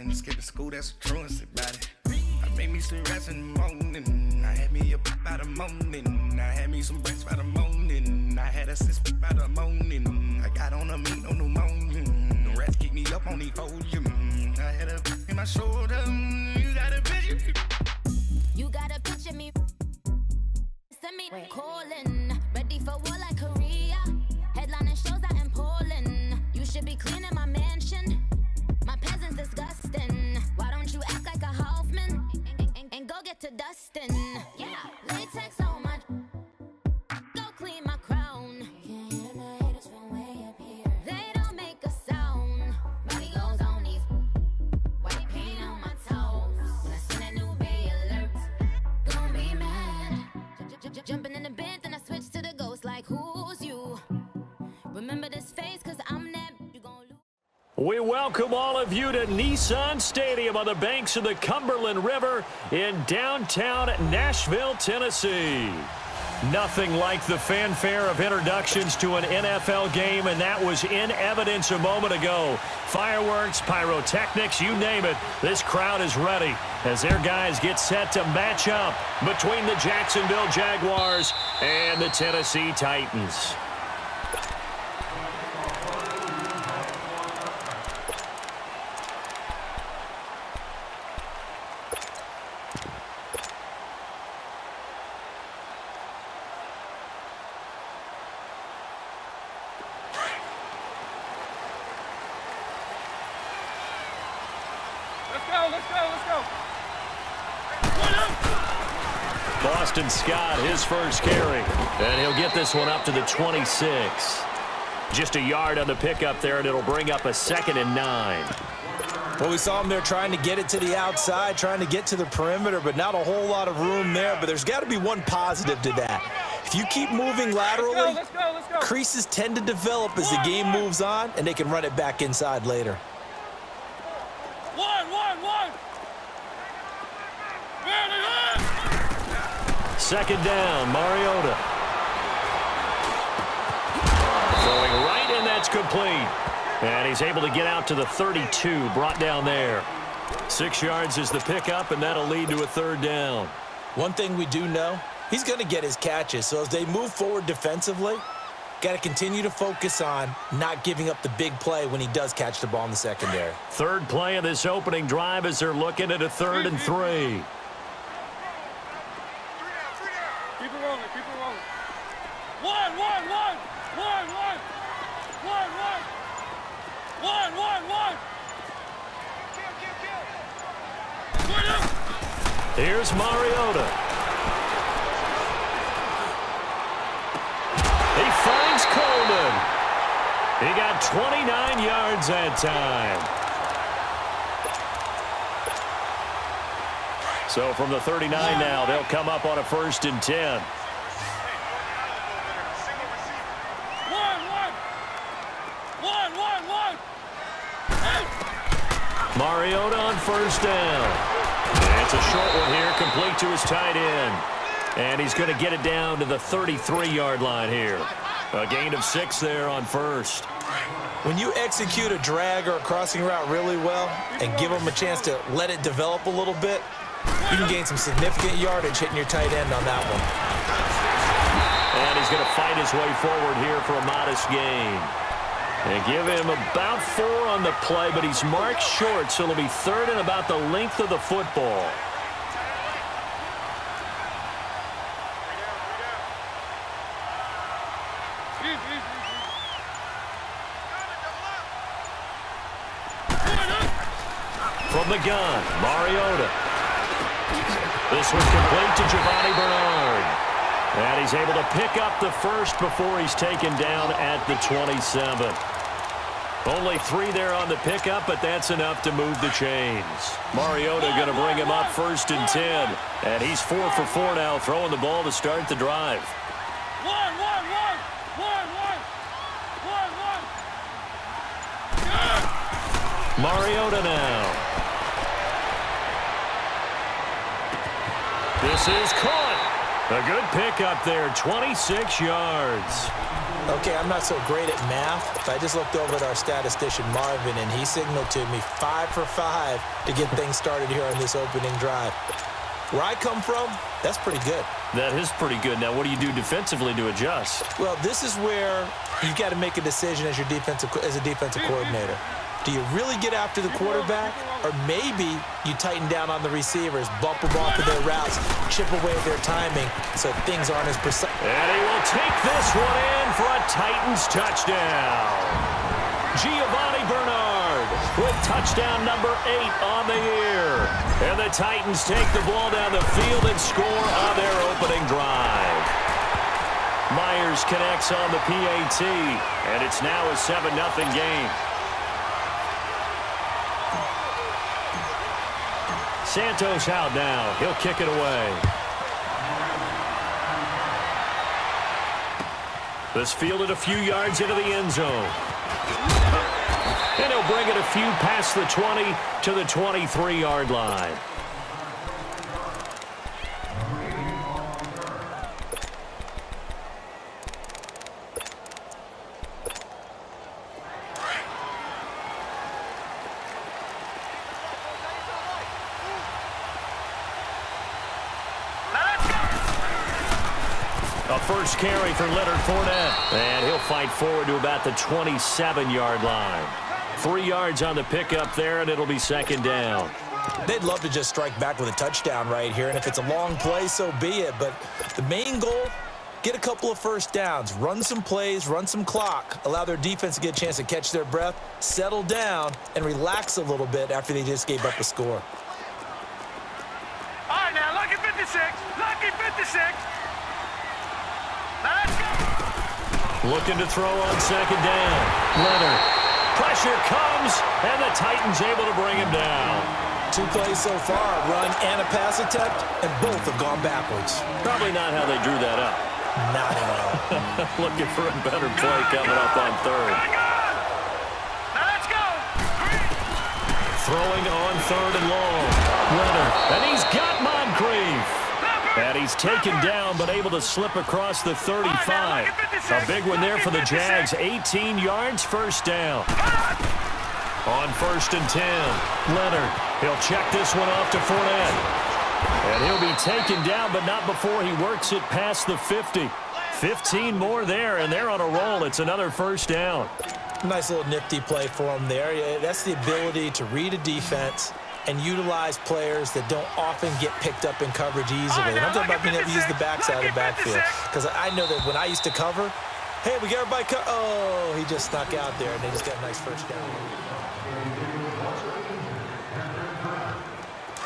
and skipping school, that's a truancy about it. I made me some rest in the morning. I had me a pop by the morning. I had me some breaks by the morning. I had a sis by the morning. I got on a meat, no pneumonia. The rats keep me up on the podium. I had a in my shoulder. You got a picture. You got a picture me. Send me calling. Ready for war like Korea. Headlining shows out in Poland. You should be cleaning my mansion. My peasants disgusting. Why don't you act like a Hoffman and go get to dustin'? Yeah, latex on my. Go clean my crown. You can't hear my haters from way up here. They don't make a sound. Body goes on these. White paint on my toes. When I send a new bay alert, gonna be mad. Jumping in the bed, then I switch to the ghost like who's you? Remember this face, cause I'm that. You gon' lose. We welcome all of you to Nissan Stadium on the banks of the Cumberland River in downtown Nashville, Tennessee. Nothing like the fanfare of introductions to an NFL game, and that was in evidence a moment ago. Fireworks, pyrotechnics, you name it. This crowd is ready as their guys get set to match up between the Jacksonville Jaguars and the Tennessee Titans. Boston Scott, his first carry. And he'll get this one up to the 26. Just a yard on the pickup there, and it'll bring up a 2nd and 9. Well, we saw him there trying to get it to the outside, trying to get to the perimeter, but not a whole lot of room there. But there's got to be one positive to that. If you keep moving laterally, let's go. creases tend to develop as the game moves on, and they can run it back inside later. One. Second down, Mariota. Throwing right, and that's complete. And he's able to get out to the 32, brought down there. 6 yards is the pickup, and that'll lead to a 3rd down. One thing we do know, he's going to get his catches. So as they move forward defensively, got to continue to focus on not giving up the big play when he does catch the ball in the secondary. 3rd play of this opening drive as they're looking at a 3rd and 3. Keep it rolling. One. Here's Mariota. He finds Coleman. He got 29 yards that time. So from the 39 now, they'll come up on a 1st and 10. Mariota on 1st down. And it's a short one here, complete to his tight end. And he's going to get it down to the 33-yard line here. A gain of 6 there on 1st. When you execute a drag or a crossing route really well and give them a chance to let it develop a little bit, you can gain some significant yardage hitting your tight end on that one. And he's going to fight his way forward here for a modest gain. They give him about 4 on the play, but he's marked short, so it'll be 3rd and about the length of the football. From the gun, Mariota. This one's complete to Giovanni Bernard. And he's able to pick up the 1st before he's taken down at the 27. Only 3 there on the pickup, but that's enough to move the chains. Mariota going to bring him up 1st and 10. And he's 4 for 4 now, throwing the ball to start the drive. One. Mariota now. This is caught. A good pickup there, 26 yards. Okay, I'm not so great at math, but I just looked over at our statistician, Marvin, and he signaled to me 5 for 5 to get things started here on this opening drive. Where I come from, that's pretty good. That is pretty good. Now, what do you do defensively to adjust? Well, this is where you've got to make a decision as a defensive coordinator. Do you really get after the quarterback, or maybe you tighten down on the receivers, bump them off of their routes, chip away at their timing so things aren't as precise? And he will take this one in for a Titans touchdown. Giovanni Bernard with touchdown number 8 on the year. And the Titans take the ball down the field and score on their opening drive. Myers connects on the PAT, and it's now a 7-0 game. Santos out now. He'll kick it away. This fielded a few yards into the end zone. And he'll bring it a few past the 20 to the 23-yard line. A first carry for Leonard Fournette. And he'll fight forward to about the 27-yard line. 3 yards on the pickup there, and it'll be second down. They'd love to just strike back with a touchdown right here, and if it's a long play, so be it. But the main goal, get a couple of first downs, run some plays, run some clock, allow their defense to get a chance to catch their breath, settle down, and relax a little bit after they just gave up a score. All right, now, lucky 56. Lucky 56. Let's go. Looking to throw on second down. Leonard. Pressure comes, and the Titans able to bring him down. 2 plays so far, a run and a pass attempt, and both have gone backwards. Probably not how they drew that up. Not at all. Looking for a better play coming up on third. Now let's go. Throwing on third and long. Leonard, and he's got Moncrief. And he's taken down, but able to slip across the 35. A big one there for the Jags. 18 yards, first down. On first and 10, Leonard. He'll check this one off to Fournette. And he'll be taken down, but not before he works it past the 50. 15 more there, and they're on a roll. It's another first down. Nice little nifty play for him there. That's the ability to read a defense and utilize players that don't often get picked up in coverage easily. And I'm talking about being able to use the backside of the backfield. Because I know that when I used to cover, hey, we got everybody oh, he just snuck out there, and they just got a nice first down.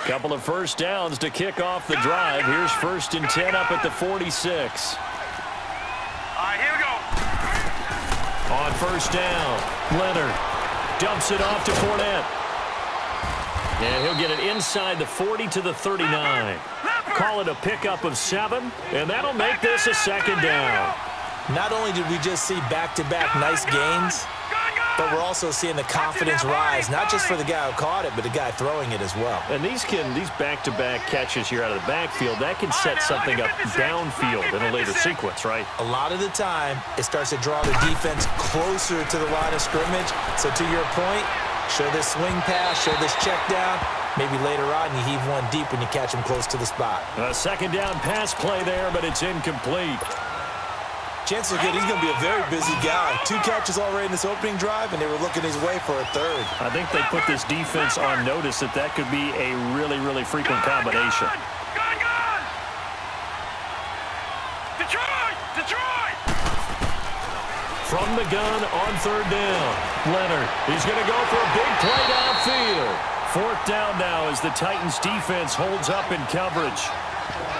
Couple of first downs to kick off the drive. Here's first and 10 up at the 46. All right, here we go. On first down, Leonard dumps it off to Fournette. And he'll get it inside the 40 to the 39. Call it a pickup of 7, and that'll make this a second down. Not only did we just see back-to-back nice gains, but we're also seeing the confidence rise, not just for the guy who caught it, but the guy throwing it as well. And these back-to-back catches here out of the backfield, that can set something up downfield in a later sequence, right? A lot of the time, it starts to draw the defense closer to the line of scrimmage. So to your point, show this swing pass, show this check down. Maybe later on you heave one deep when you catch him close to the spot. A second down pass play there, but it's incomplete. Chances are good he's going to be a very busy guy. 2 catches already in this opening drive, and they were looking his way for a third. I think they put this defense on notice that could be a really, really frequent combination. Gun! Detroit! From the gun on third down, Leonard. He's going to go for a big play downfield. Fourth down now as the Titans defense holds up in coverage.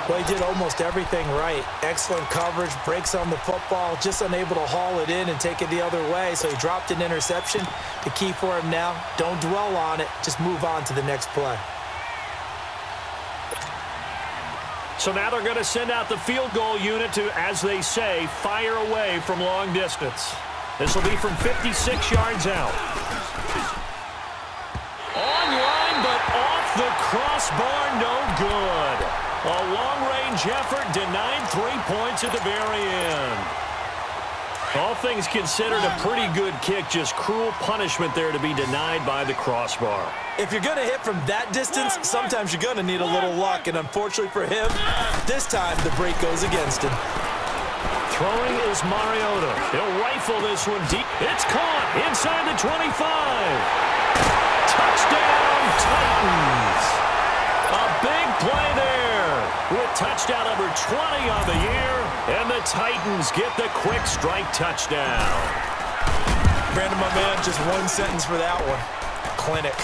Well, he did almost everything right. Excellent coverage, breaks on the football, just unable to haul it in and take it the other way. So he dropped an interception. The key for him now, don't dwell on it. Just move on to the next play. So now they're going to send out the field goal unit to, as they say, fire away from long distance. This will be from 56 yards out. Online, but off the crossbar, no good. A long-range effort denied 3 points at the very end. All things considered, a pretty good kick. Just cruel punishment there to be denied by the crossbar. If you're going to hit from that distance, sometimes you're going to need a little luck. And unfortunately for him, this time the break goes against him. Throwing is Mariota. He'll rifle this one deep. It's caught inside the 25. Touchdown, Titans. A big play there with touchdown number 20 on the year. And the Titans get the quick strike touchdown. Brandon, my man, just one sentence for that one. Clinic.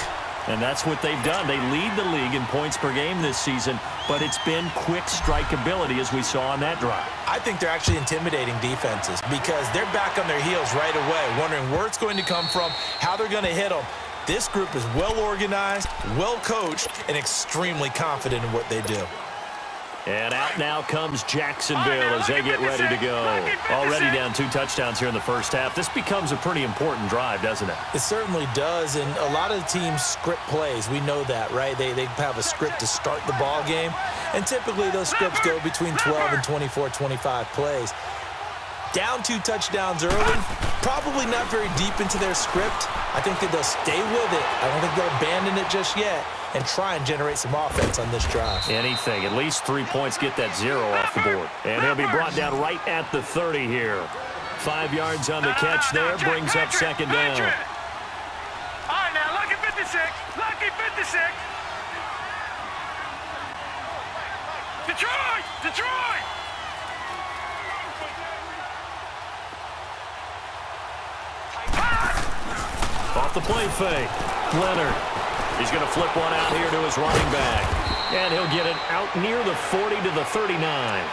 And that's what they've done. They lead the league in points per game this season, but it's been quick strike ability as we saw on that drive. I think they're actually intimidating defenses because they're back on their heels right away, wondering where it's going to come from, how they're going to hit them. This group is well organized, well coached, and extremely confident in what they do. And out now comes Jacksonville as they get ready to go. Already down 2 touchdowns here in the first half. This becomes a pretty important drive, doesn't it? It certainly does, and a lot of the teams script plays. We know that, right? They have a script to start the ball game, and typically those scripts go between 12 and 24, 25 plays. Down 2 touchdowns early, probably not very deep into their script. I think that they'll stay with it. I don't think they'll abandon it just yet and try and generate some offense on this drive. Anything. At least 3 points, get that 0 off the board. And he'll be brought down right at the 30 here. 5 yards on the catch there, brings up second down. All right, now, lucky 56. Lucky 56. Detroit! Detroit! Off the play fake. Leonard. He's going to flip one out here to his running back. And he'll get it out near the 40 to the 39.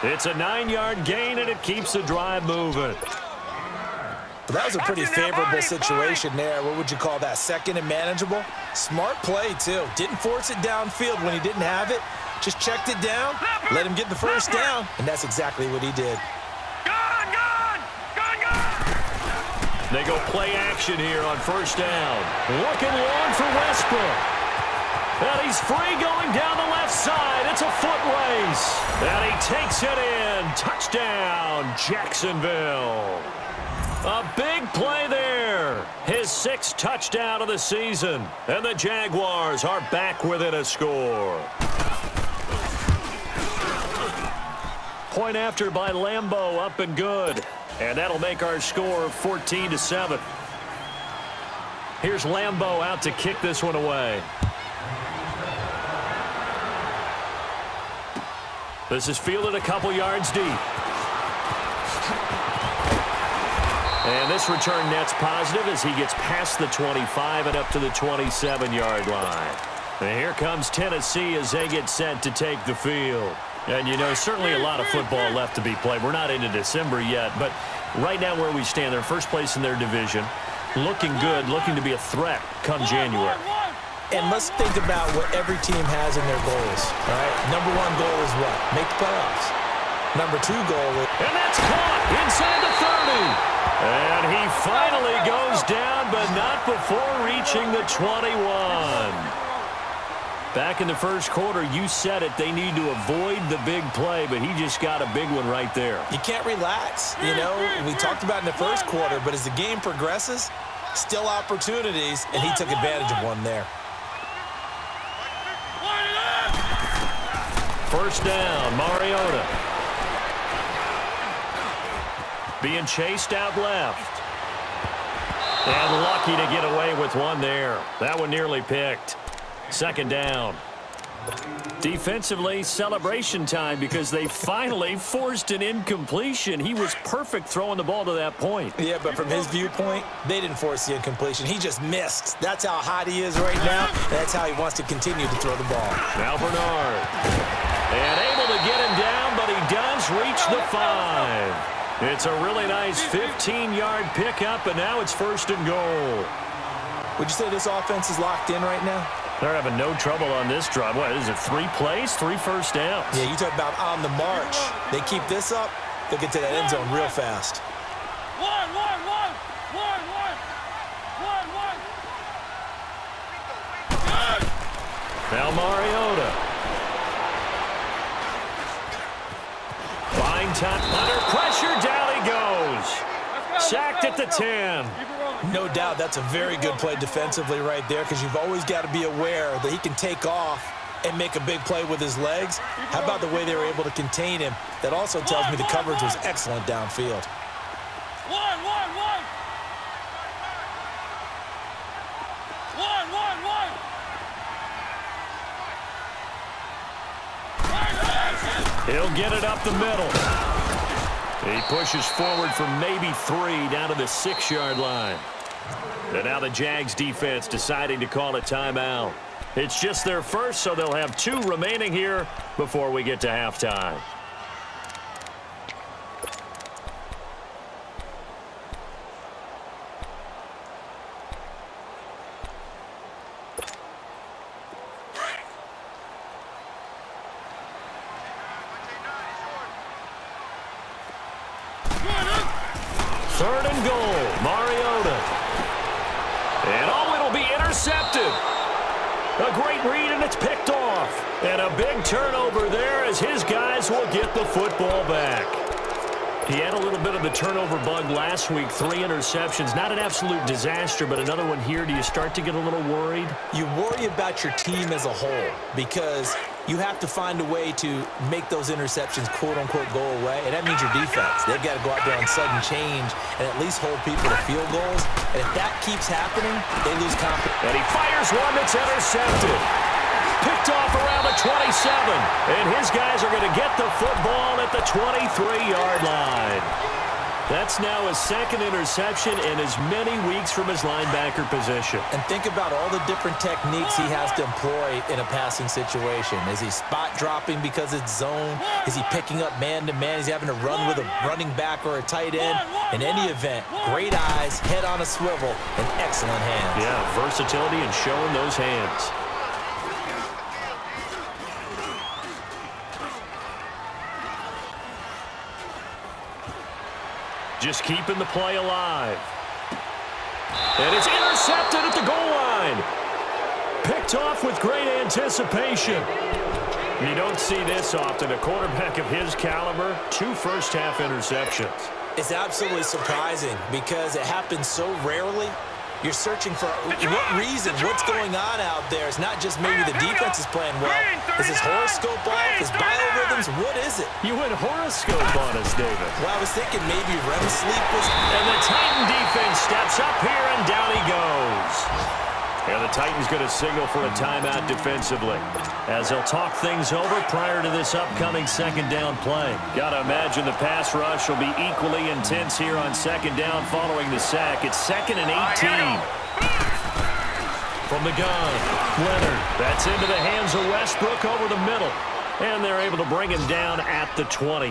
It's a 9-yard gain, and it keeps the drive moving. Well, that was a pretty favorable situation there. What would you call that? Second and manageable? Smart play, too. Didn't force it downfield when he didn't have it. Just checked it down, let him get the first down, and that's exactly what he did. They go play action here on first down. Looking long for Westbrook. And he's free going down the left side. It's a foot race. And he takes it in. Touchdown, Jacksonville. A big play there. His 6th touchdown of the season. And the Jaguars are back within a score. Point after by Lambeau, up and good. And that'll make our score 14-7. Here's Lambeau out to kick this one away. This is fielded a couple yards deep. And this return net's positive as he gets past the 25 and up to the 27-yard line. And here comes Tennessee as they get set to take the field. And, you know, certainly a lot of football left to be played. We're not into December yet, but right now where we stand, they're first place in their division. Looking good, looking to be a threat come January. And let's think about what every team has in their goals, all right? Number 1 goal is what? Make the playoffs. Number 2 goal is... And that's caught inside the 30. And he finally goes down, but not before reaching the 21. Back in the first quarter, you said it, they need to avoid the big play, but he just got a big one right there. You can't relax. You know, we talked about in the first quarter, but as the game progresses, still opportunities, and he took advantage of one there. First down, Mariota. Being chased out left. And lucky to get away with one there. That one nearly picked. Second down. Defensively, celebration time because they finally forced an incompletion. He was perfect throwing the ball to that point. Yeah, but from his viewpoint, they didn't force the incompletion. He just missed. That's how hot he is right now. That's how he wants to continue to throw the ball. Now Bernard. And able to get him down, but he does reach the 5. It's a really nice 15-yard pickup, and now it's first and goal. Would you say this offense is locked in right now? They're having no trouble on this drive. What is it, 3 plays, 3 first downs? Yeah, you talk about on the march. They keep this up, they'll get to that end zone real fast. Now Mariota. Fine time. Under pressure, down he goes. Sacked at the 10. No doubt that's a very good play defensively right there, because you've always got to be aware that he can take off and make a big play with his legs. How about the way they were able to contain him? That also tells me the coverage was excellent downfield. He'll get it up the middle. He pushes forward for maybe 3 down to the 6-yard line. And now the Jags defense deciding to call a timeout. It's just their first, so they'll have 2 remaining here before we get to halftime. Third and goal, Mariota. And oh, it'll be intercepted. A great read, and it's picked off. And a big turnover there as his guys will get the football back. He had a little bit of the turnover bug last week, 3 interceptions. Not an absolute disaster, but another one here. Do you start to get a little worried? You worry about your team as a whole, because you have to find a way to make those interceptions, quote-unquote, go away. And that means your defense. They've got to go out there on sudden change and at least hold people to field goals. And if that keeps happening, they lose confidence. And he fires one that's intercepted. Picked off around the 27. And his guys are going to get the football at the 23-yard line. That's now his 2nd interception in as many weeks from his linebacker position. And think about all the different techniques he has to employ in a passing situation. Is he spot dropping because it's zone? Is he picking up man-to-man? Is he having to run with a running back or a tight end? In any event, great eyes, head on a swivel, and excellent hands. Yeah, versatility and showing those hands. Just keeping the play alive. And it's intercepted at the goal line. Picked off with great anticipation. You don't see this often. A quarterback of his caliber, 2 first-half interceptions. It's absolutely surprising because it happens so rarely. You're searching for what reason, what's going on out there. It's not just maybe the defense is playing well. Is his horoscope off? His biorhythms? What is it? You went horoscope on us, David. Well, I was thinking maybe REM sleep was... And the Titan defense steps up here, and down he goes. And the Titans going to signal for a timeout defensively as they'll talk things over prior to this upcoming 2nd down play. Got to imagine the pass rush will be equally intense here on 2nd down following the sack. It's 2nd and 18. From the gun, Leonard. That's into the hands of Westbrook over the middle. And they're able to bring him down at the 20.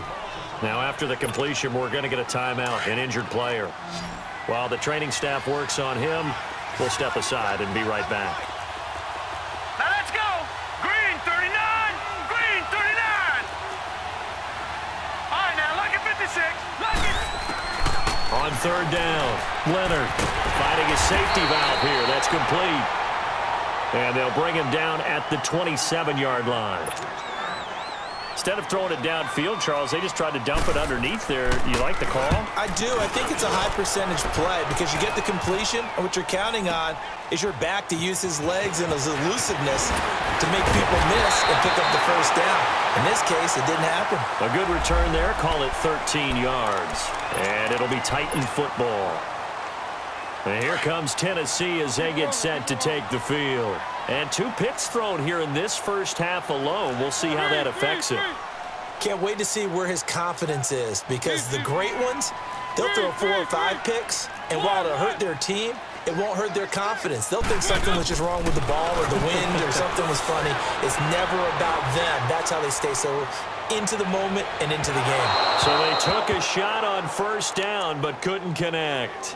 Now after the completion, we're going to get a timeout, an injured player. While the training staff works on him, we'll step aside and be right back. Now let's go. Green 39. Green 39. All right, now look at 56. Look it. On 3rd down, Leonard finding a safety valve here. That's complete. And they'll bring him down at the 27-yard line. Instead of throwing it downfield, Charles, they just tried to dump it underneath there. You like the call? I do. I think it's a high-percentage play because you get the completion, and what you're counting on is your back to use his legs and his elusiveness to make people miss and pick up the 1st down. In this case, it didn't happen. A good return there. Call it 13 yards. And it'll be Titan football. And here comes Tennessee as they get set to take the field. And 2 picks thrown here in this first half alone. We'll see how that affects him. Can't wait to see where his confidence is, because the great ones, they'll throw 4 or 5 picks, and while it'll hurt their team, it won't hurt their confidence. They'll think something was just wrong with the ball or the wind or something was funny. It's never about them. That's how they stay so into the moment and into the game. So they took a shot on 1st down but couldn't connect.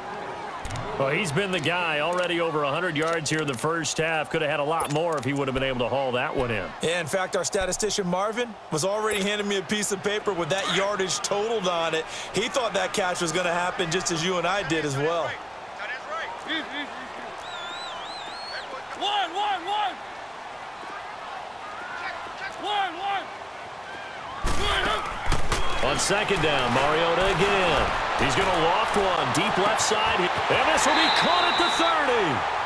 Well, he's been the guy, already over 100 yards here in the first half. Could have had a lot more if he would have been able to haul that one in. Yeah, in fact, our statistician Marvin was already handing me a piece of paper with that yardage totaled on it. He thought that catch was going to happen just as you and I did as well. On 2nd down, Mariota again. He's going to loft one. Deep left side. And this will be caught at the 30.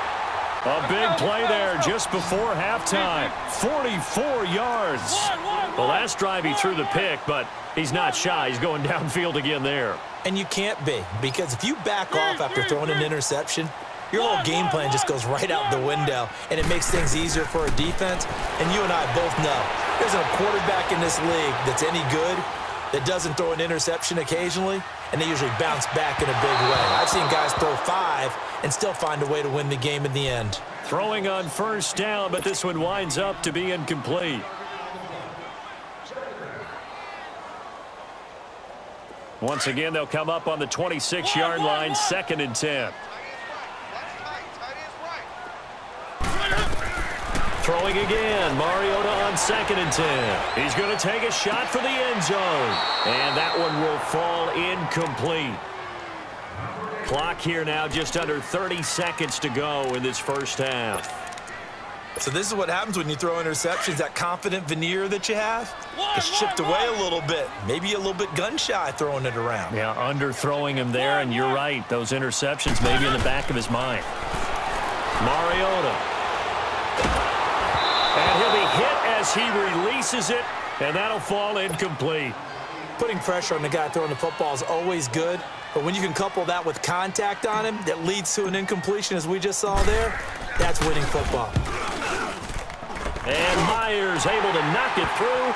A big play there just before halftime. 44 yards. The last drive he threw the pick, but he's not shy. He's going downfield again there. And you can't be, because if you back off after throwing an interception, your whole game plan just goes right out the window, and it makes things easier for a defense. And you and I both know there's a quarterback in this league that's any good that doesn't throw an interception occasionally, and they usually bounce back in a big way. I've seen guys throw 5 and still find a way to win the game in the end. Throwing on first down, but this one winds up to be incomplete. Once again, they'll come up on the 26-yard line, 2nd and 10. Throwing again, Mariota on 2nd and 10. He's going to take a shot for the end zone. And that one will fall incomplete. Clock here now, just under 30 seconds to go in this first half. So this is what happens when you throw interceptions. That confident veneer that you have is chipped away a little bit. Maybe a little bit gun-shy throwing it around. Yeah, underthrowing him there, and you're right. Those interceptions maybe in the back of his mind. Mariota. And he'll be hit as he releases it, and that'll fall incomplete. Putting pressure on the guy throwing the football is always good, but when you can couple that with contact on him that leads to an incompletion, as we just saw there, that's winning football. And Myers able to knock it through,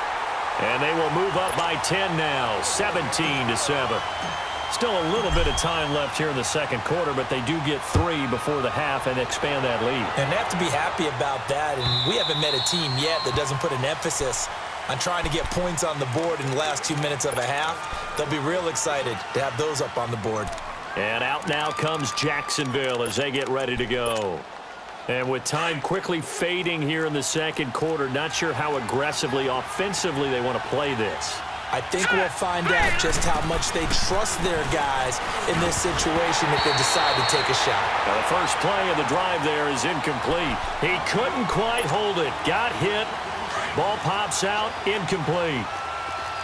and they will move up by 10 now, 17-7. Still a little bit of time left here in the second quarter, but they do get 3 before the half and expand that lead. And they have to be happy about that, and we haven't met a team yet that doesn't put an emphasis on trying to get points on the board in the last 2 minutes of a half. They'll be real excited to have those up on the board. And out now comes Jacksonville as they get ready to go. And with time quickly fading here in the second quarter, not sure how aggressively, offensively they want to play this. I think we'll find out just how much they trust their guys in this situation if they decide to take a shot. Now the first play of the drive there is incomplete. He couldn't quite hold it. Got hit. Ball pops out. Incomplete.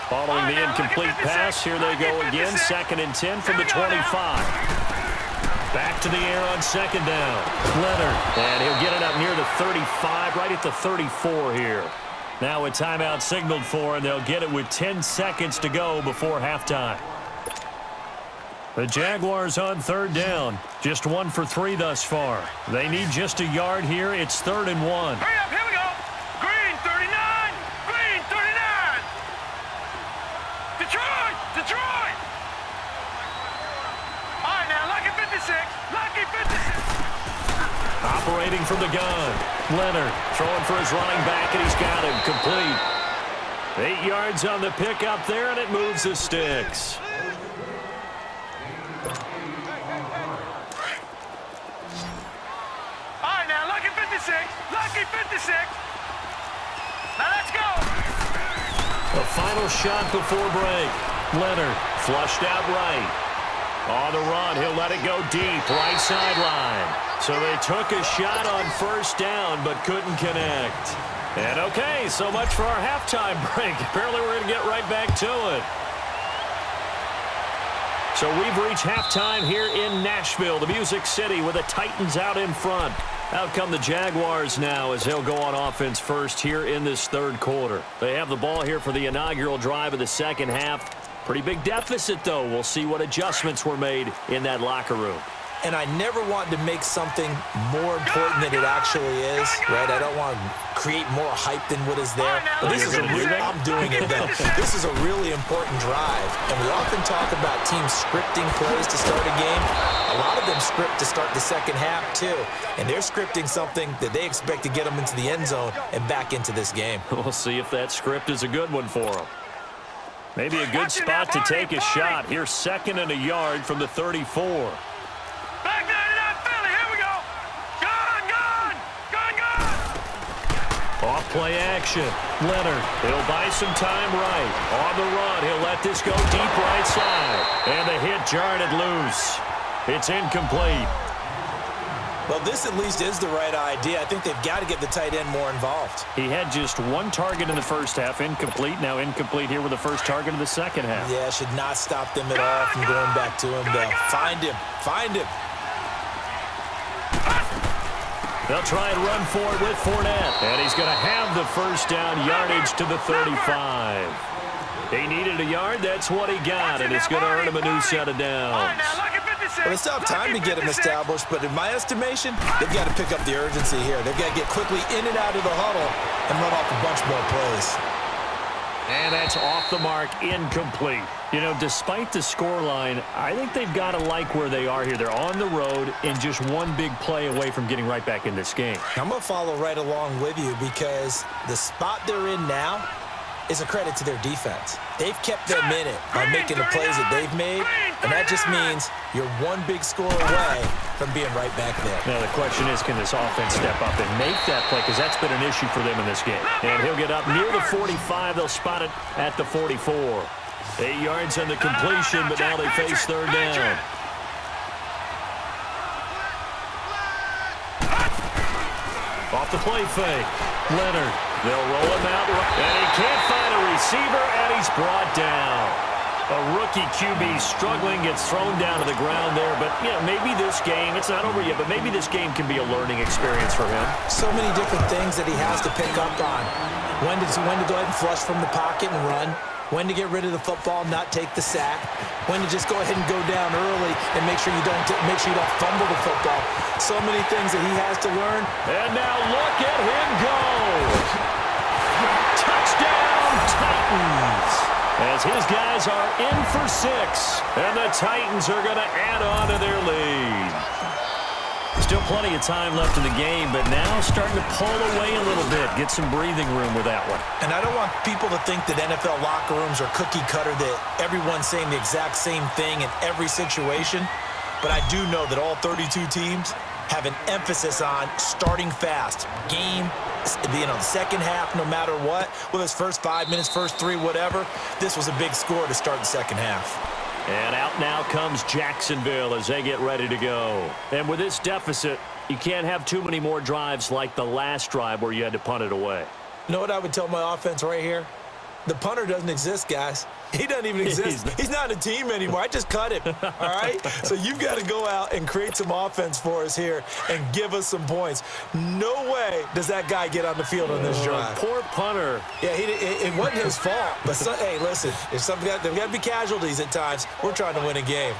Following the incomplete pass, here they go again. 2nd and 10 from the 25. Back to the air on 2nd down. Leonard. And he'll get it up near the 35, right at the 34 here. Now a timeout signaled for, and they'll get it with 10 seconds to go before halftime. The Jaguars on 3rd down. Just 1 for 3 thus far. They need just a yard here. It's 3rd and 1. Hurry up, here we go. Green 39. Green 39. Detroit. Detroit. All right, now, Lucky 56. Lucky 56. Operating from the gun. Leonard throwing for his running back, and he's got him complete. 8 yards on the pickup there, and it moves the sticks. All right, now, Lucky 56. Lucky 56. Now, let's go. The final shot before break. Leonard flushed out right. On the run, he'll let it go deep, right sideline. So they took a shot on 1st down, but couldn't connect. And okay, so much for our halftime break. Apparently we're going to get right back to it. So we've reached halftime here in Nashville, the Music City, with the Titans out in front. Out come the Jaguars now as they'll go on offense first here in this 3rd quarter. They have the ball here for the inaugural drive of the second half. Pretty big deficit, though. We'll see what adjustments were made in that locker room. And I never want to make something more important than it actually is, right? I don't want to create more hype than what is there. But this is a I'm doing it, though. This is a really important drive. And we often talk about teams scripting plays to start a game. A lot of them script to start the second half, too. And they're scripting something that they expect to get them into the end zone and back into this game. We'll see if that script is a good one for them. Maybe a good spot to take a shot. Here's 2nd and a yard from the 34. Back 99 Philly, here we go. Gun. Off play action. Leonard, he'll buy some time right. On the run, he'll let this go deep right side. And the hit jarred it loose. It's incomplete. Well, this at least is the right idea. I think they've got to get the tight end more involved. He had just one target in the first half, incomplete. Now incomplete here with the first target of the second half. Yeah, should not stop them at all from going back to him, though. Find him. Find him. They'll try and run for it with Fournette. And he's going to have the first down, yardage to the 35. He needed a yard. That's what he got, and it's going to earn him a new set of downs. Well, it's not time to get him established, but in my estimation, they've got to pick up the urgency here. They've got to get quickly in and out of the huddle and run off a bunch more plays. And that's off the mark, incomplete. You know, despite the scoreline, I think they've got to like where they are here. They're on the road and just one big play away from getting right back in this game. I'm going to follow right along with you because the spot they're in now is a credit to their defense. They've kept them in it by making the plays that they've made, and that just means you're one big score away from being right back there. Now the question is, can this offense step up and make that play? Because that's been an issue for them in this game. And he'll get up near the 45. They'll spot it at the 44. 8 yards on the completion, but now they face third down. Off the play fake. Leonard. They'll roll him out, and he can't find a receiver, and he's brought down. A rookie QB struggling, gets thrown down to the ground there, but, you know, maybe this game, it's not over yet, but maybe this game can be a learning experience for him. So many different things that he has to pick up on. When to go ahead and flush from the pocket and run. When to get rid of the football, not take the sack. When to just go ahead and go down early and make sure you don't fumble the football. So many things that he has to learn. And now look at him go. Touchdown, Titans. As his guys are in for 6, and the Titans are going to add on to their lead. Still plenty of time left in the game, but now starting to pull away a little bit, get some breathing room with that one. And I don't want people to think that NFL locker rooms are cookie cutter, that everyone's saying the exact same thing in every situation. But I do know that all 32 teams have an emphasis on starting fast. Game, you know, second half, no matter what. Whether it's first 5 minutes, first 3, whatever. This was a big score to start the second half. And out now comes Jacksonville as they get ready to go. And with this deficit, you can't have too many more drives like the last drive where you had to punt it away. You know what I would tell my offense right here? The punter doesn't exist, guys. He doesn't even exist. He's not a team anymore. I just cut him, all right? So you've got to go out and create some offense for us here and give us some points. No way does that guy get on the field on this drive. Poor punter. Yeah, it wasn't his fault. But, hey, listen, there's got to be casualties at times. We're trying to win a game.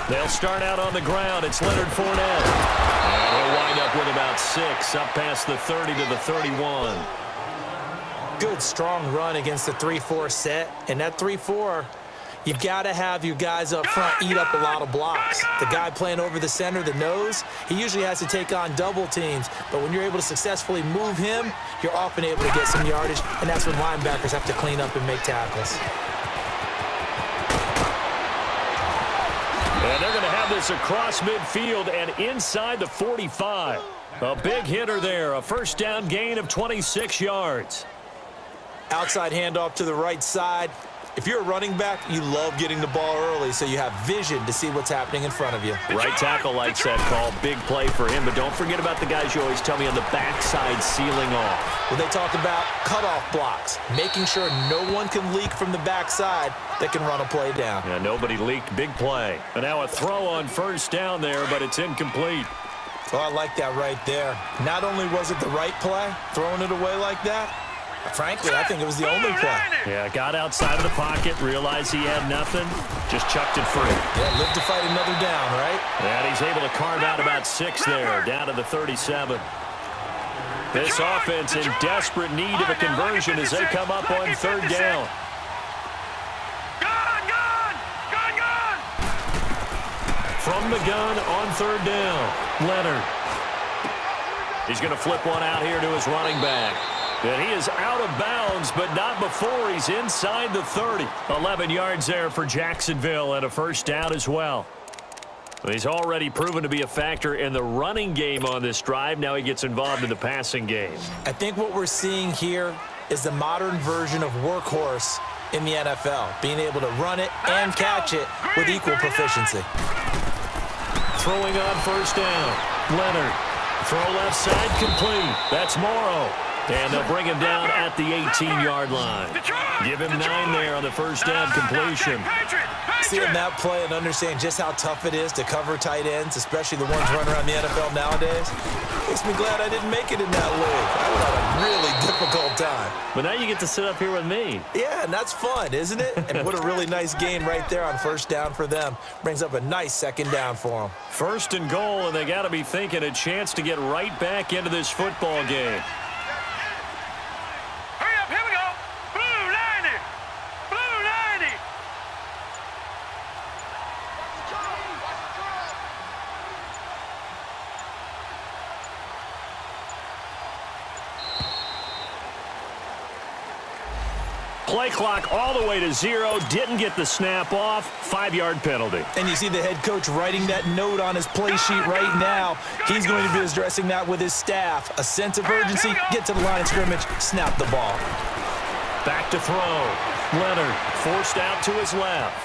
They'll start out on the ground. It's Leonard Fournette. And he'll wind up with about 6, up past the 30 to the 31. Good, strong run against the 3-4 set. And that 3-4, you've got to have your guys up front eat up a lot of blocks. The guy playing over the center, the nose, he usually has to take on double teams. But when you're able to successfully move him, you're often able to get some yardage. And that's when linebackers have to clean up and make tackles. And they're going to have this across midfield and inside the 45. A big hitter there, a first down gain of 26 yards. Outside handoff to the right side. If you're a running back, you love getting the ball early so you have vision to see what's happening in front of you. Right tackle likes that call. Big play for him. But don't forget about the guys you always tell me on the backside sealing off. Well, they talk about cutoff blocks, making sure no one can leak from the backside that can run a play down. Yeah, nobody leaked. Big play. And now a throw on first down there, but it's incomplete. Oh, I like that right there. Not only was it the right play, throwing it away like that, frankly, I think it was the only play. Yeah, got outside of the pocket, realized he had nothing, just chucked it free. Yeah, live to fight another down, right? And he's able to carve out about 6 there, down to the 37. This offense in desperate need of a conversion as they come up on third down. From the gun on third down, Leonard. He's going to flip one out here to his running back. And he is out of bounds, but not before he's inside the 30. 11 yards there for Jacksonville and a first down as well. He's already proven to be a factor in the running game on this drive. Now he gets involved in the passing game. I think what we're seeing here is the modern version of workhorse in the NFL, being able to run it and catch it with equal proficiency. Throwing on first down. Leonard. Throw left side complete. That's Morrow. And they'll bring him down at the 18-yard line. Give him 9 there on the first down completion. Seeing that play and understand just how tough it is to cover tight ends, especially the ones running around the NFL nowadays, makes me glad I didn't make it in that league. I would have a really difficult time. But now you get to sit up here with me. Yeah, and that's fun, isn't it? And what a really nice gain right there on first down for them. Brings up a nice second down for them. First and goal, and they got to be thinking a chance to get right back into this football game. Play clock all the way to 0. Didn't get the snap off. 5-yard penalty. And you see the head coach writing that note on his play sheet right now. He's going to be addressing that with his staff. A sense of urgency. Get to the line of scrimmage. Snap the ball. Back to throw. Leonard forced out to his left.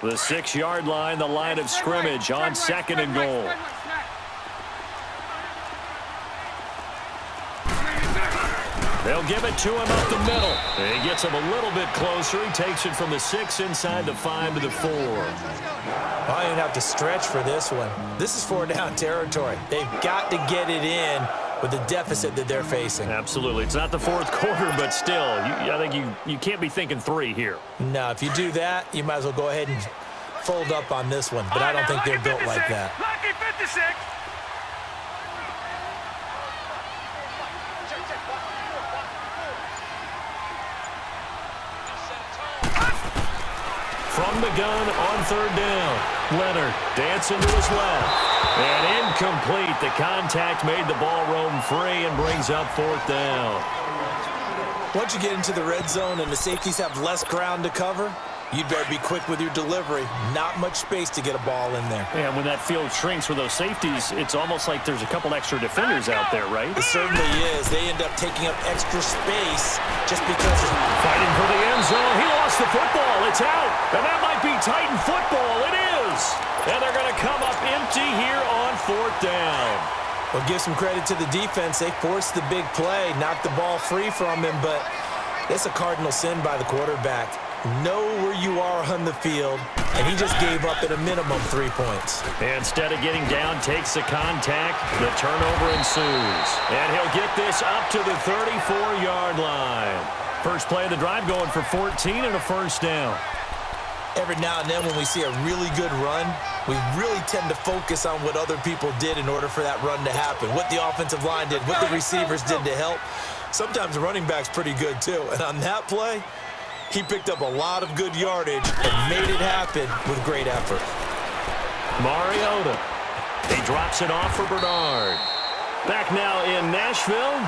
The 6-yard line, the line of scrimmage on second and goal. They'll give it to him up the middle. He gets him a little bit closer. He takes it from the 6 inside the 5 to the 4. I don't have to stretch for this one. This is 4-down territory. They've got to get it in with the deficit that they're facing. Absolutely. It's not the fourth quarter, but still, I think you can't be thinking 3 here. No, if you do that, you might as well go ahead and fold up on this one, but I don't think they're built like that. Lucky 56. From the gun on third down. Leonard dancing to his left. And incomplete. The contact made the ball roam free and brings up fourth down. Once you get into the red zone and the safeties have less ground to cover, you'd better be quick with your delivery. Not much space to get a ball in there. And when that field shrinks with those safeties, it's almost like there's a couple extra defenders out there, right? It certainly is. They end up taking up extra space just because of... Fighting for the end zone. He lost the football. It's out. And that might be Titan football. It is. And they're going to come up empty here on fourth down. Well, give some credit to the defense. They forced the big play, knocked the ball free from him, but it's a cardinal sin by the quarterback. Know where you are on the field, and he just gave up at a minimum 3 points. Instead of getting down, takes the contact. The turnover ensues. And he'll get this up to the 34-yard line. First play of the drive going for 14 and a first down. Every now and then when we see a really good run, we really tend to focus on what other people did in order for that run to happen, what the offensive line did, what the receivers did to help. Sometimes the running back's pretty good too. And on that play, he picked up a lot of good yardage and made it happen with great effort. Mariota. He drops it off for Bernard. Back now in Nashville.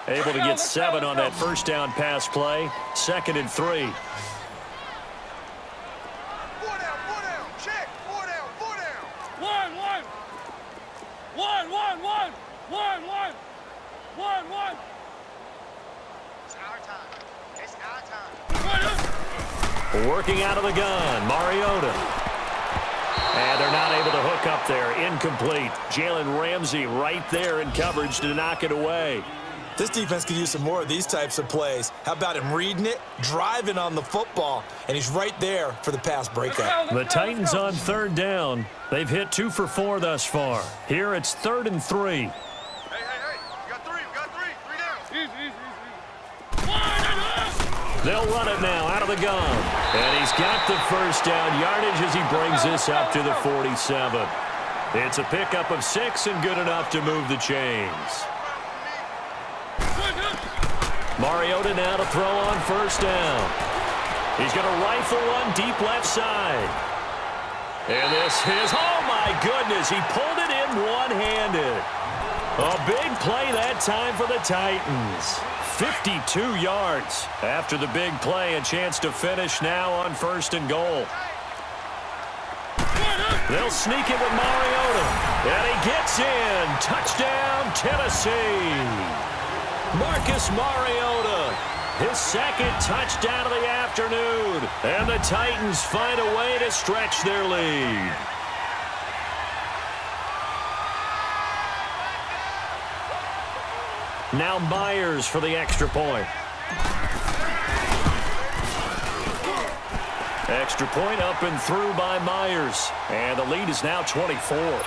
Able to get 7 on that first down pass play. 2nd and 3. 4 down, 4 down. Check. 4 down, 4 down. 1. It's our time. It's our time. Working out of the gun. Mariota. And they're not able to hook up there. Incomplete. Jalen Ramsey right there in coverage to knock it away. This defense could use some more of these types of plays. How about him reading it, driving on the football, and he's right there for the pass breakup. The Titans on third down. They've hit 2 for 4 thus far. Here it's 3rd and 3. Hey. We got 3. 3 down. They'll run it now out of the gun. And he's got the first down yardage as he brings this up to the 47. It's a pickup of 6 and good enough to move the chains. Mariota now to throw on first down. He's going to rifle one deep left side. And this is, oh my goodness, he pulled it in one-handed. A big play that time for the Titans. 52 yards after the big play, a chance to finish now on first and goal. They'll sneak it with Mariota. And he gets in. Touchdown, Tennessee. Marcus Mariota, his second touchdown of the afternoon. And the Titans find a way to stretch their lead. Now Myers for the extra point. Extra point up and through by Myers. And the lead is now 24.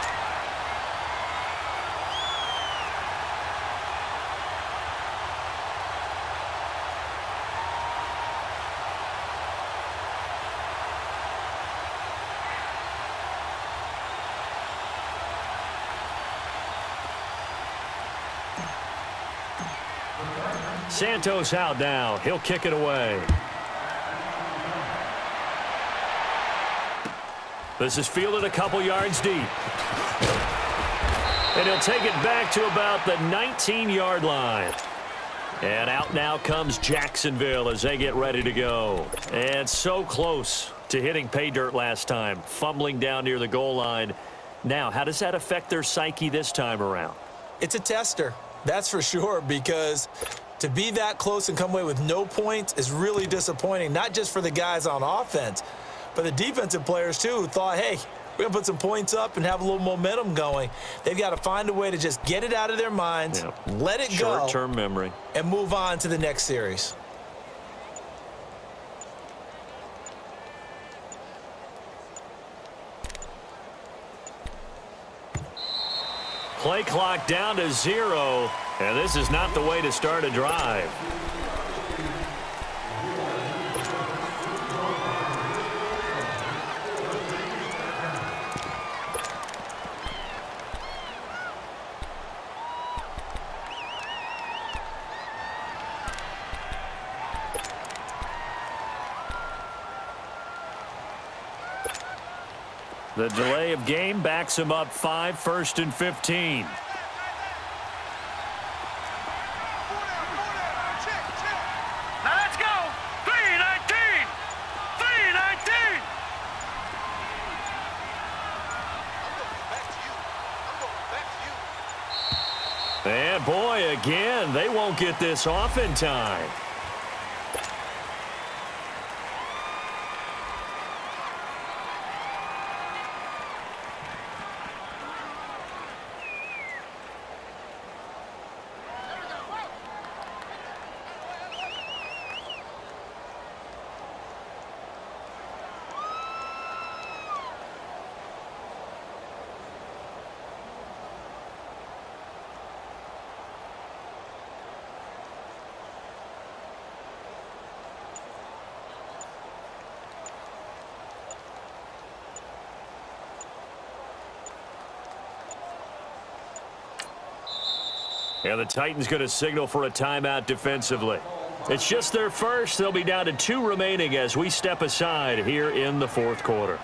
Santos out now. He'll kick it away. This is fielded a couple yards deep. And he'll take it back to about the 19-yard line. And out now comes Jacksonville as they get ready to go. And so close to hitting pay dirt last time, fumbling down near the goal line. Now, how does that affect their psyche this time around? It's a tester, that's for sure, because to be that close and come away with no points is really disappointing, not just for the guys on offense, but the defensive players, too, who thought, hey, we're going to put some points up and have a little momentum going. They've got to find a way to just get it out of their minds, let it go, short-term memory, and move on to the next series. Play clock down to 0, and this is not the way to start a drive. The delay of game backs him up 5, 1st and 15. Now let's go. 3-19. 3-19. And boy, again, they won't get this off in time. And the Titans going to signal for a timeout defensively. It's just their first. They'll be down to 2 remaining as we step aside here in the 4th quarter.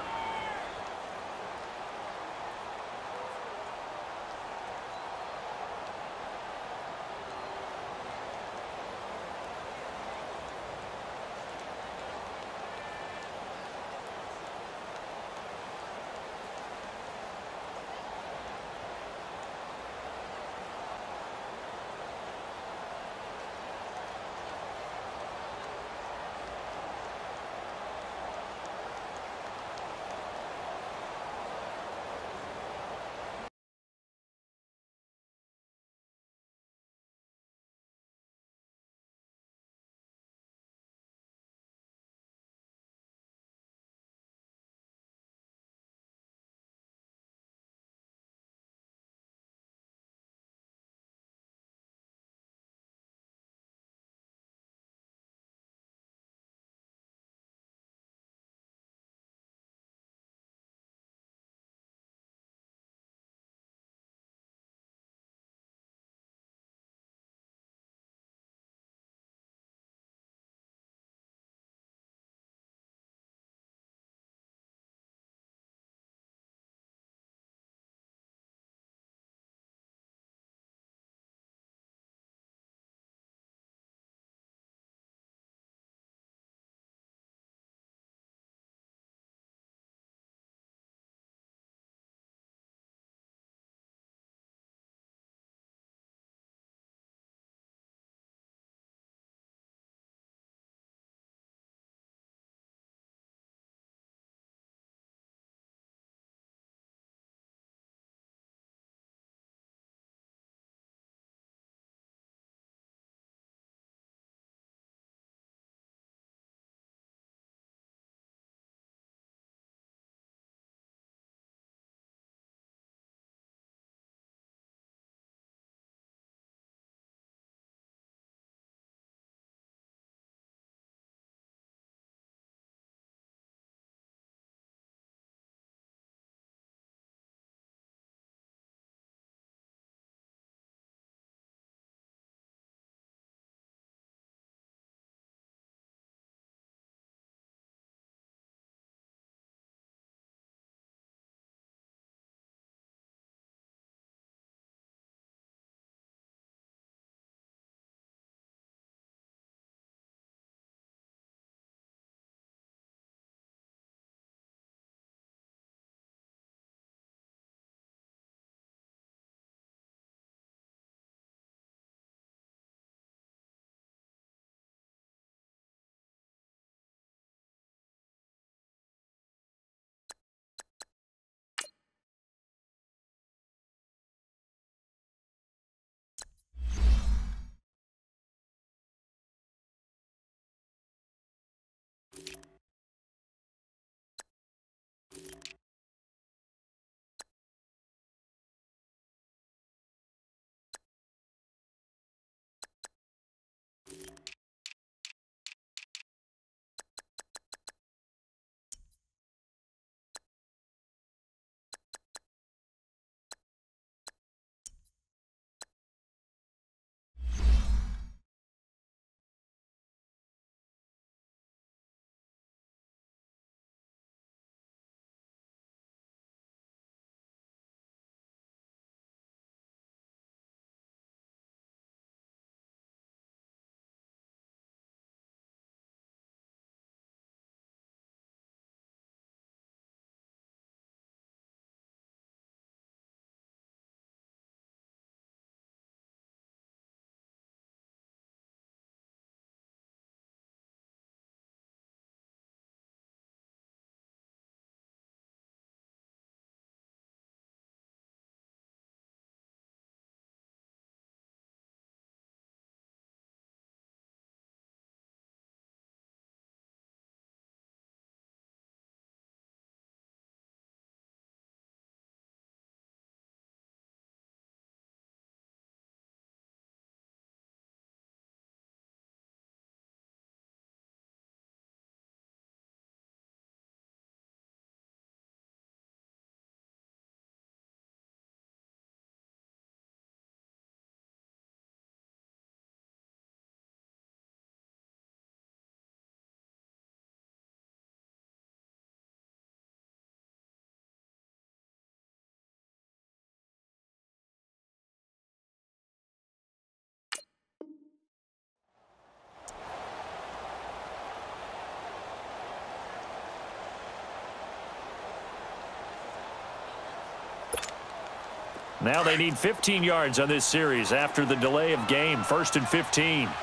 Now they need 15 yards on this series after the delay of game. 1st and 15. All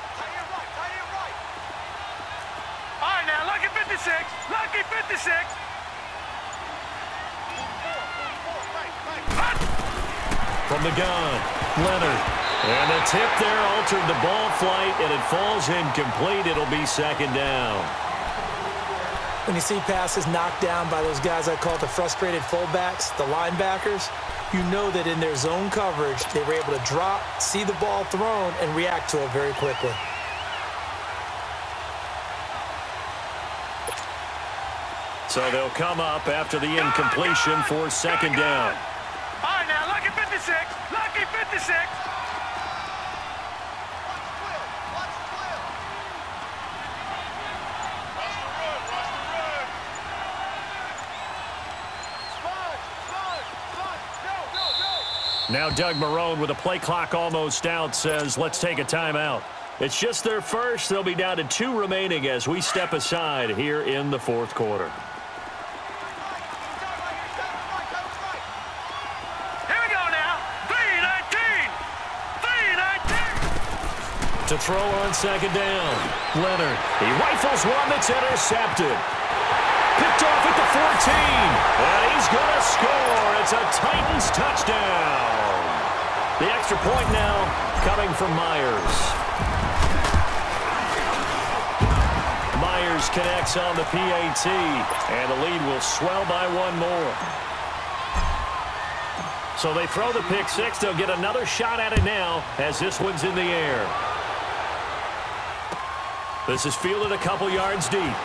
right, now, lucky 56. Lucky 56. From the gun, Leonard. And the tip there altered the ball flight, and it falls incomplete. It'll be 2nd down. When you see passes knocked down by those guys I call the frustrated fullbacks, the linebackers, you know that in their zone coverage, they were able to drop, see the ball thrown, and react to it very quickly. So they'll come up after the incompletion for 2nd down. All right, now, lucky 56. Lucky 56. Now Doug Marrone, with a play clock almost out, says, let's take a timeout. It's just their first. They'll be down to 2 remaining as we step aside here in the 4th quarter. Here we go now. 3:19. 3:19. To throw on 2nd down. Leonard. He rifles one that's intercepted. Picked off at the 14. And he's going to score. It's a Titans touchdown. The extra point now coming from Myers. Myers connects on the PAT, and the lead will swell by 1 more. So they throw the pick 6. They'll get another shot at it now as this one's in the air. This is fielded a couple yards deep.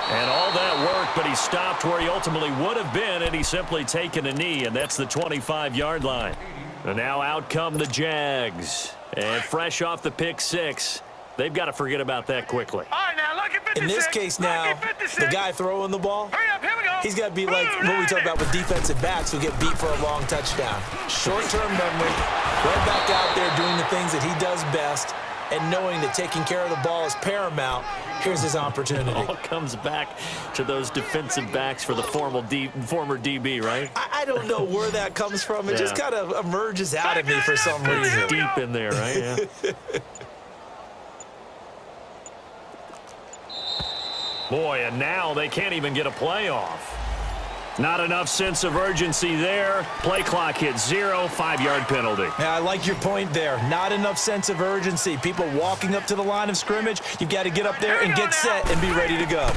And all that work, but he stopped where he ultimately would have been, and he's simply taken a knee, and that's the 25-yard line. And now out come the Jags. And fresh off the pick 6, they've got to forget about that quickly. All right, now, lucky 56. In this case now, the guy throwing the ball, Hurry up, here we go. he's got to be like what we talk about with defensive backs who get beat for a long touchdown. Short-term memory, right back out there doing the things that he does best, and knowing that taking care of the ball is paramount. Here's his opportunity. All comes back to those defensive backs for the former DB, right? I don't know where that comes from. It just kind of emerges out of me for some reason. It's deep in there, right? Yeah. Boy, and now they can't even get a play off. Not enough sense of urgency there. Play clock hit 0, 5-yard penalty. Yeah, I like your point there. Not enough sense of urgency. People walking up to the line of scrimmage, you've got to get up there and get set and be ready to go.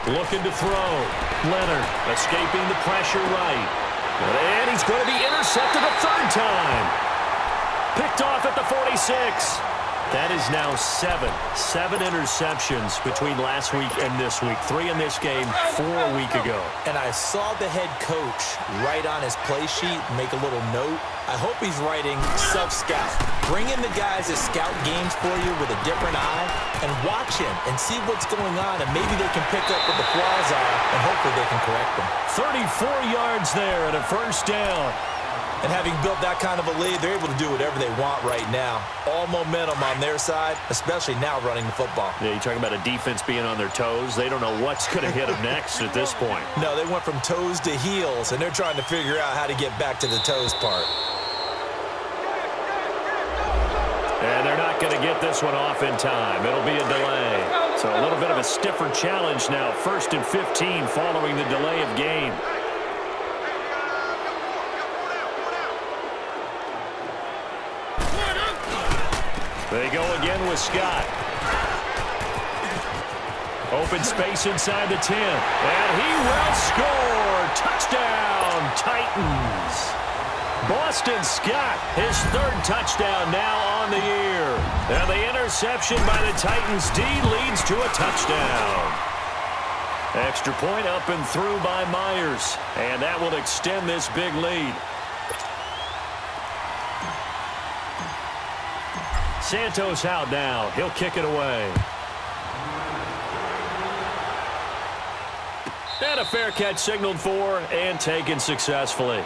Looking to throw. Leonard escaping the pressure right. And he's going to be intercepted a 3rd time. Picked off at the 46. That is now 7 interceptions between last week and this week. 3 in this game, 4 a week ago. And I saw the head coach write on his play sheet, make a little note. I hope he's writing self-scout. Bring in the guys that scout games for you with a different eye and watch him and see what's going on, and maybe they can pick up what the flaws are, and hopefully they can correct them. 34 yards there and a 1st down. And having built that kind of a lead, they're able to do whatever they want right now. All momentum on their side, especially now running the football. Yeah, you're talking about a defense being on their toes. They don't know what's going to hit them next at this point. No, they went from toes to heels, and they're trying to figure out how to get back to the toes part. And they're not going to get this one off in time. It'll be a delay. So a little bit of a stiffer challenge now. 1st and 15 following the delay of game. They go again with Scott. Open space inside the 10. And he will score. Touchdown, Titans. Boston Scott, his 3rd touchdown now on the year. And the interception by the Titans D leads to a touchdown. Extra point up and through by Myers. And that will extend this big lead. Santos out now. He'll kick it away. And a fair catch signaled for and taken successfully.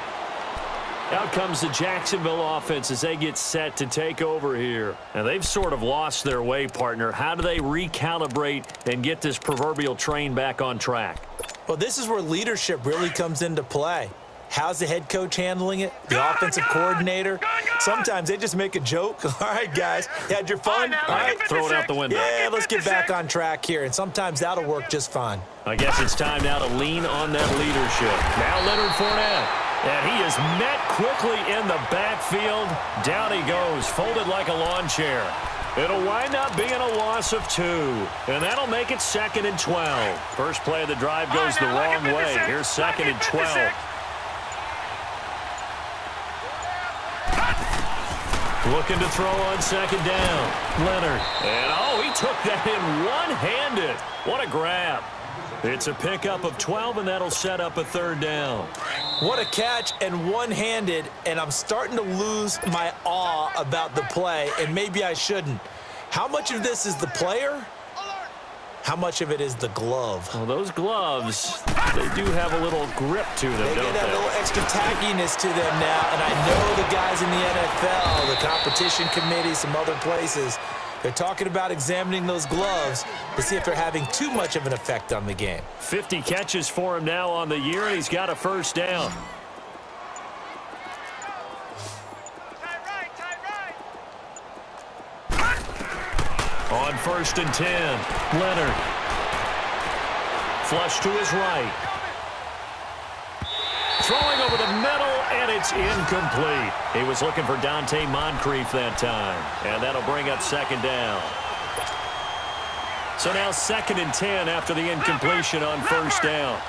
Out comes the Jacksonville offense as they get set to take over here. And they've sort of lost their way, partner. How do they recalibrate and get this proverbial train back on track? Well, this is where leadership really comes into play. How's the head coach handling it? The offensive coordinator? Sometimes they just make a joke. All right, guys, you had your fun? All right, throw it out the window. Yeah, let's get back on track here, and sometimes that'll work just fine. I guess it's time now to lean on that leadership. Now Leonard Fournette. And he is met quickly in the backfield. Down he goes, folded like a lawn chair. It'll wind up being a loss of 2. And that'll make it 2nd and 12. First play of the drive goes the wrong way. Here's 2nd and 12. Looking to throw on 2nd down. Leonard. And, oh, he took that in one-handed. What a grab. It's a pickup of 12, and that'll set up a 3rd down. What a catch, and one-handed, and I'm starting to lose my awe about the play, and maybe I shouldn't. How much of this is the player? How much of it is the glove? Well, those gloves, they do have a little grip to them, They don't get that little extra tackiness to them now, and I know the guys in the NFL, the competition committee, some other places, they're talking about examining those gloves to see if they're having too much of an effect on the game. 50 catches for him now on the year, and he's got a 1st down. On 1st and 10, Leonard. Flush to his right. Throwing over the middle, and it's incomplete. He was looking for Dante Moncrief that time, and that'll bring up 2nd down. So now 2nd and 10 after the incompletion on 1st down.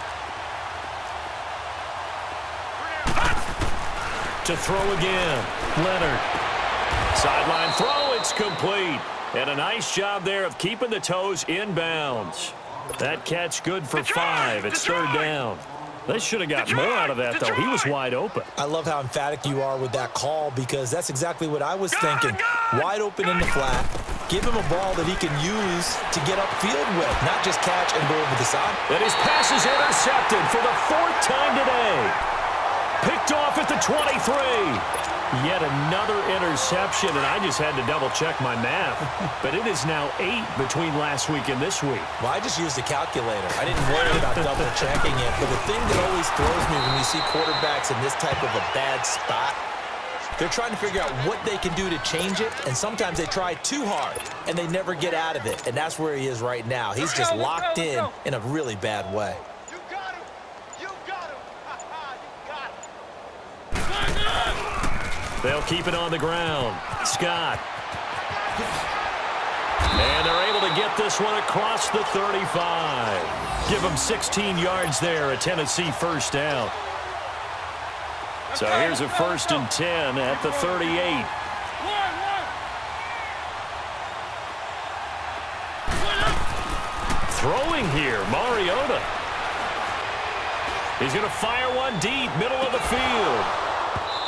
To throw again, Leonard. Sideline throw, it's complete. And a nice job there of keeping the toes inbounds. That catch good for 5. It's 3rd down. They should have got more out of that, though. He was wide open. I love how emphatic you are with that call, because that's exactly what I was thinking. Wide open in the flat. Give him a ball that he can use to get upfield with, not just catch and go over the side. And his pass is intercepted for the 4th time today. Picked off at the 23. Yet another interception, and I just had to double-check my math. But it is now 8 between last week and this week. Well, I just used a calculator. I didn't worry about double-checking it. But the thing that always throws me when you see quarterbacks in this type of a bad spot, they're trying to figure out what they can do to change it, and sometimes they try too hard, and they never get out of it. And that's where he is right now. He's just locked in a really bad way. They'll keep it on the ground. Scott. And they're able to get this one across the 35. Give them 16 yards there, a Tennessee 1st down. So here's a 1st and 10 at the 38. Throwing here, Mariota. He's going to fire one deep, middle of the field.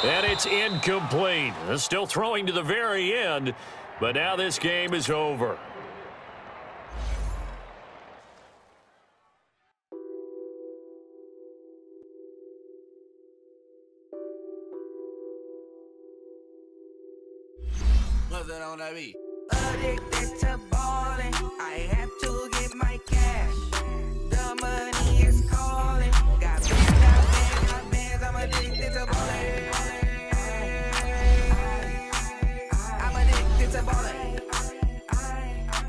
And it's incomplete. Still throwing to the very end, but now this game is over. What's that on that beat? Addicted to ballin', I have to get my cash. The money is calling. Got bands, I'm addicted to ballin'. I'm addicted to ballin'.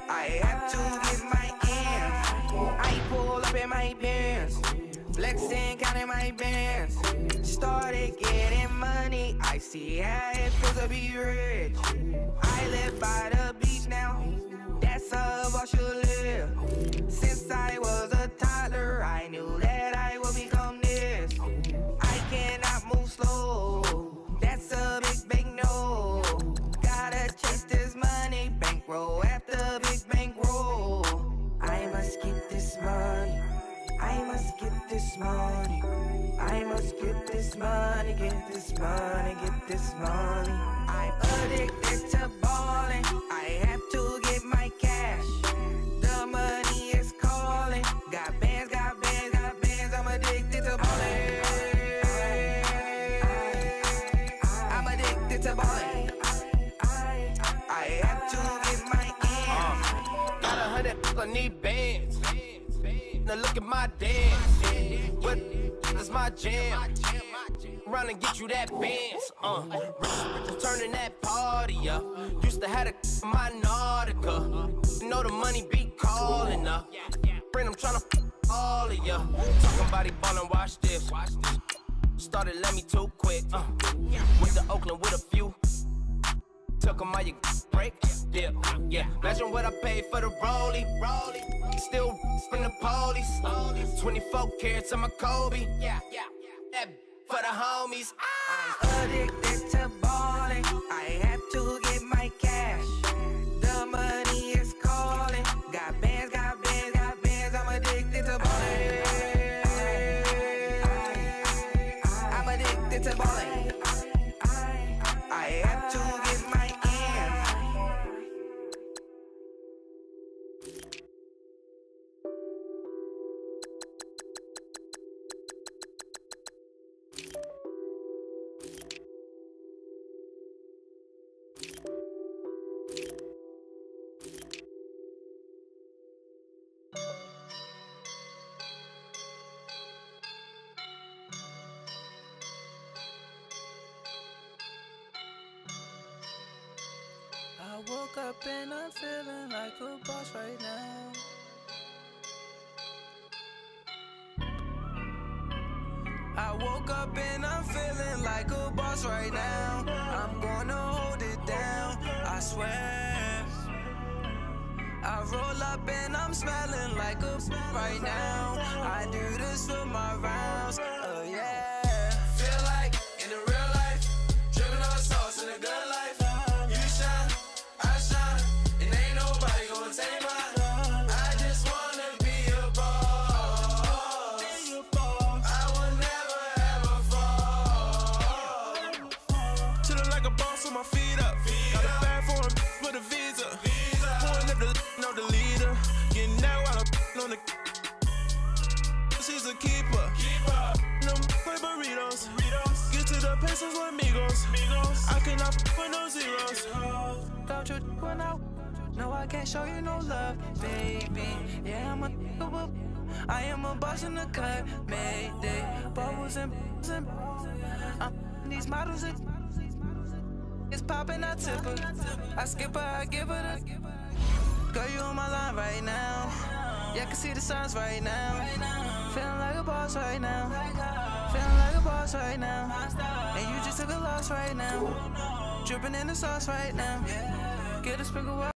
I have to get my ends. I pull up in my pants, flexing, counting my bands. Started getting money, I see how it feels to be rich. I live by the beach now, that's how I should live. Since I was a toddler, I knew that I would become this. I cannot move slow, that's a big no. Gotta chase this money, bankroll after big bankroll. I must get this money, I must get this money. I must get this money, get this money, get this money. I'm addicted to ballin', I have to get my cash. The money is calling, got bands, I'm addicted to ballin'. I'm addicted to ballin'. I have to get my ends. Got 100, I need bands. Now look at my dance. What is my jam? Run and get you that Benz, turning that party up. Used to have a my Nautica. Know the money be calling up. Friend, I'm tryna all of ya. Talking about he ballin', watch this. Started let me too quick. Went to Oakland with a few. Took 'em all you break. Yeah. Imagine what I paid for the rollie. Still from the police. 24 carats on my Kobe. That for the homies. I'm addicted to balling. I have to get my cash. The money is calling. Got bands, got bands, got bands. I'm addicted to balling. I'm addicted to balling. I have to get my ends. I woke up and I'm feeling like a boss right now. I woke up and I'm feeling like a boss right now. I'm gonna hold it down, I swear. I roll up and I'm smelling like a right now. I do this for my rounds, oh yeah. Feel like in the real life, dripping on sauce in the good life. You shine, I shine, and ain't nobody gonna take mine. I just wanna be a boss. I will never ever fall. Chillin' like a boss with my feet up. Got a bag for him with a visa. Pulling up know the leader. Getting that while I'm on the. She's a keeper. No play burritos. Get to the pesos with amigos. I cannot with no zeros. Don't you run out? No, I can't show you no love, baby. Yeah, I am a boss in the cut. Mayday. Bubbles and these models. It's popping, I tip her. I skip her, I give her the. Girl, you on my line right now. Yeah, I can see the signs right now. Feeling like a boss right now. Feeling like a boss right now. And you just took a loss right now. Dripping in the sauce right now. Get a sprinkle.